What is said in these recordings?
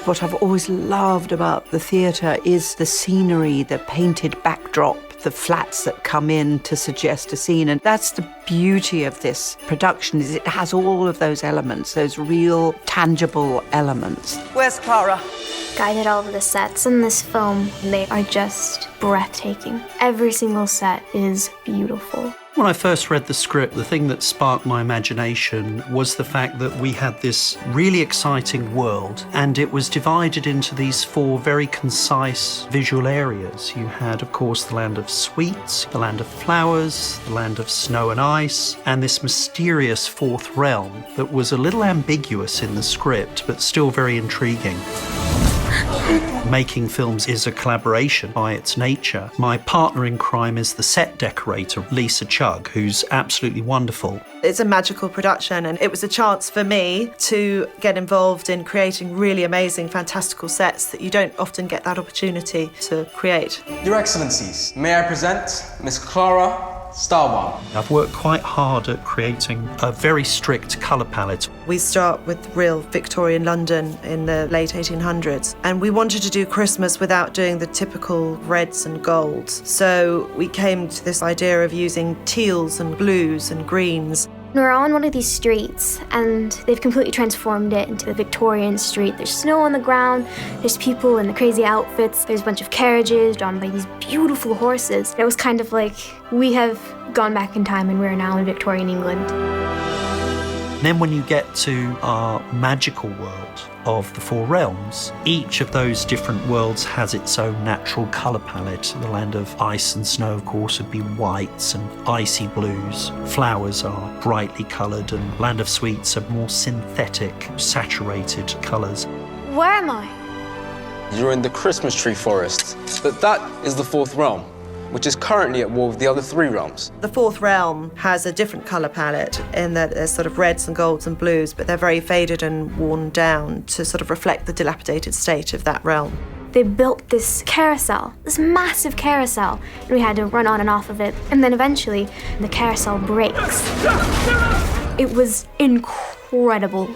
What I've always loved about the theatre is the scenery, the painted backdrop, the flats that come in to suggest a scene. And that's the beauty of this production, is it has all of those elements, those real, tangible elements. Where's Clara? Guided all of the sets in this film. They are just breathtaking. Every single set is beautiful. When I first read the script, the thing that sparked my imagination was the fact that we had this really exciting world, and it was divided into these 4 very concise visual areas. You had, of course, the land of sweets, the land of flowers, the land of snow and ice, and this mysterious 4th realm that was a little ambiguous in the script, but still very intriguing. Making films is a collaboration by its nature. My partner in crime is the set decorator, Lisa Chugg, who's absolutely wonderful. It's a magical production, and it was a chance for me to get involved in creating really amazing, fantastical sets that you don't often get that opportunity to create. Your Excellencies, may I present Miss Clara Starwell. I've worked quite hard at creating a very strict colour palette. We start with real Victorian London in the late 1800s, and we wanted to do Christmas without doing the typical reds and golds. So we came to this idea of using teals and blues and greens. We're on one of these streets, and they've completely transformed it into a Victorian street. There's snow on the ground, there's people in the crazy outfits, there's a bunch of carriages drawn by these beautiful horses. It was kind of like we have gone back in time and we're now in Victorian England. Then when you get to our magical world of the 4 realms, each of those different worlds has its own natural colour palette. The land of ice and snow, of course, would be whites and icy blues. Flowers are brightly coloured, and land of sweets are more synthetic, saturated colours. Where am I? You're in the Christmas tree forest, but that is the 4th realm, which is currently at war with the other 3 realms. The 4th realm has a different colour palette in that there's sort of reds and golds and blues, but they're very faded and worn down to sort of reflect the dilapidated state of that realm. They built this carousel, this massive carousel, and we had to run on and off of it. And then eventually, the carousel breaks. It was incredible.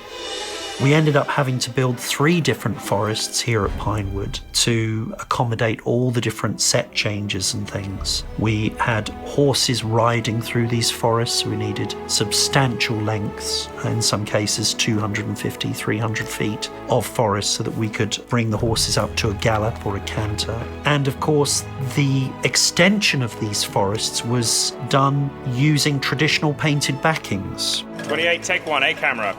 We ended up having to build 3 different forests here at Pinewood to accommodate all the different set changes and things. We had horses riding through these forests. We needed substantial lengths, in some cases 250, 300 feet of forest, so that we could bring the horses up to a gallop or a canter. And of course, the extension of these forests was done using traditional painted backings. 28, take 1, camera.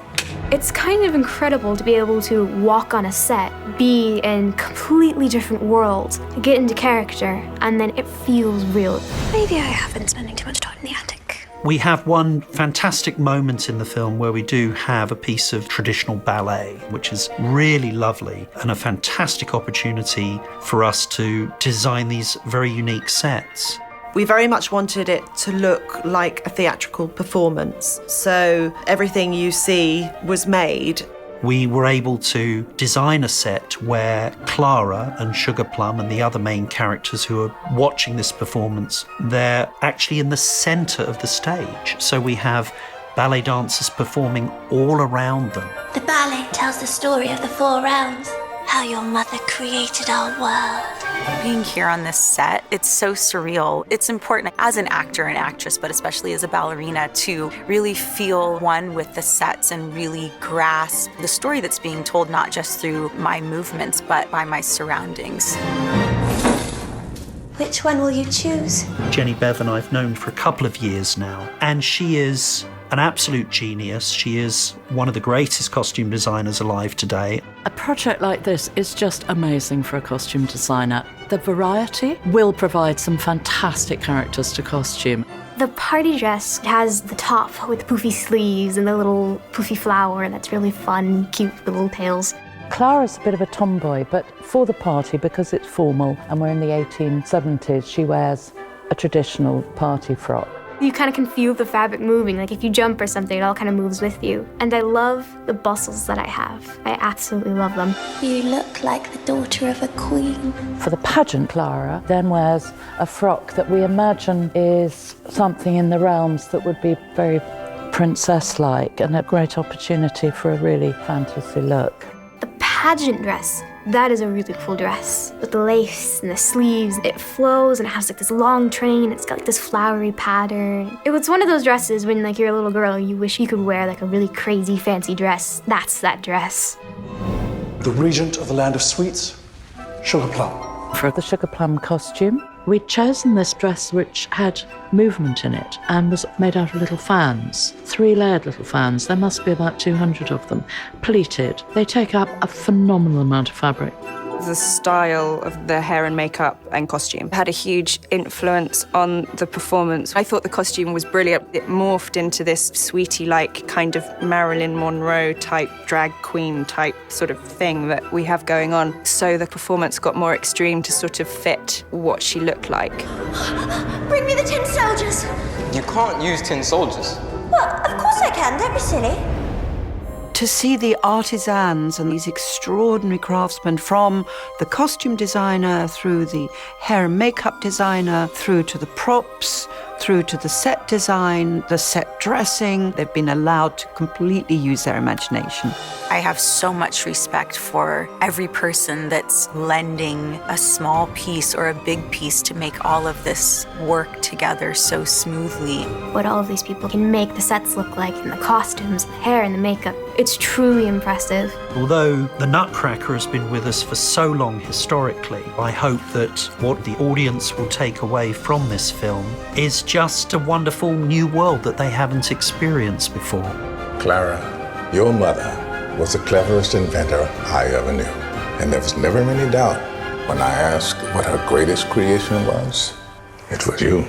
It's kind of incredible to be able to walk on a set, be in completely different worlds, get into character, and then it feels real. Maybe I have been spending too much time in the attic. We have one fantastic moment in the film where we do have a piece of traditional ballet, which is really lovely and a fantastic opportunity for us to design these very unique sets. We very much wanted it to look like a theatrical performance, so everything you see was made. We were able to design a set where Clara and Sugar Plum and the other main characters who are watching this performance, they're actually in the centre of the stage. So we have ballet dancers performing all around them. The ballet tells the story of the 4 realms, how your mother created our world. Being here on this set, it's so surreal. It's important as an actor and actress, but especially as a ballerina, to really feel one with the sets and really grasp the story that's being told, not just through my movements, but by my surroundings. Which one will you choose? Jenny Bevan I've known for a couple of years now, and she is an absolute genius. She is one of the greatest costume designers alive today. A project like this is just amazing for a costume designer. The variety will provide some fantastic characters to costume. The party dress has the top with poofy sleeves and the little poofy flower that's really fun, cute little tails. Clara's a bit of a tomboy, but for the party, because it's formal and we're in the 1870s, she wears a traditional party frock. You kind of can feel the fabric moving, like if you jump or something, it all kind of moves with you. And I love the bustles that I have. I absolutely love them. You look like the daughter of a queen. For the pageant, Clara then wears a frock that we imagine is something in the realms that would be very princess-like, and a great opportunity for a really fantasy look. The pageant dress. That is a really cool dress. With the lace and the sleeves, it flows and it has like this long train. It's got like this flowery pattern. It was one of those dresses when like you're a little girl, you wish you could wear like a really crazy fancy dress. That's that dress. The regent of the land of sweets, Sugar Plum. For the Sugar Plum costume, we'd chosen this dress which had movement in it and was made out of little fans, 3-layered little fans. There must be about 200 of them, pleated. They take up a phenomenal amount of fabric. The style of the hair and makeup and costume had a huge influence on the performance. I thought the costume was brilliant. It morphed into this sweetie-like kind of Marilyn Monroe type, drag queen type sort of thing that we have going on. So the performance got more extreme to sort of fit what she looked like. Bring me the tin soldiers. You can't use tin soldiers. Well, of course I can. Don't be silly. To see the artisans and these extraordinary craftsmen, from the costume designer through the hair and makeup designer, through to the props, through to the set design, the set dressing, they've been allowed to completely use their imagination. I have so much respect for every person that's lending a small piece or a big piece to make all of this work together so smoothly. What all of these people can make the sets look like, and the costumes, the hair and the makeup, it's truly impressive. Although the Nutcracker has been with us for so long historically, I hope that what the audience will take away from this film is just a wonderful new world that they haven't experienced before. Clara, your mother was the cleverest inventor I ever knew. And there was never any doubt when I asked what her greatest creation was, it was you.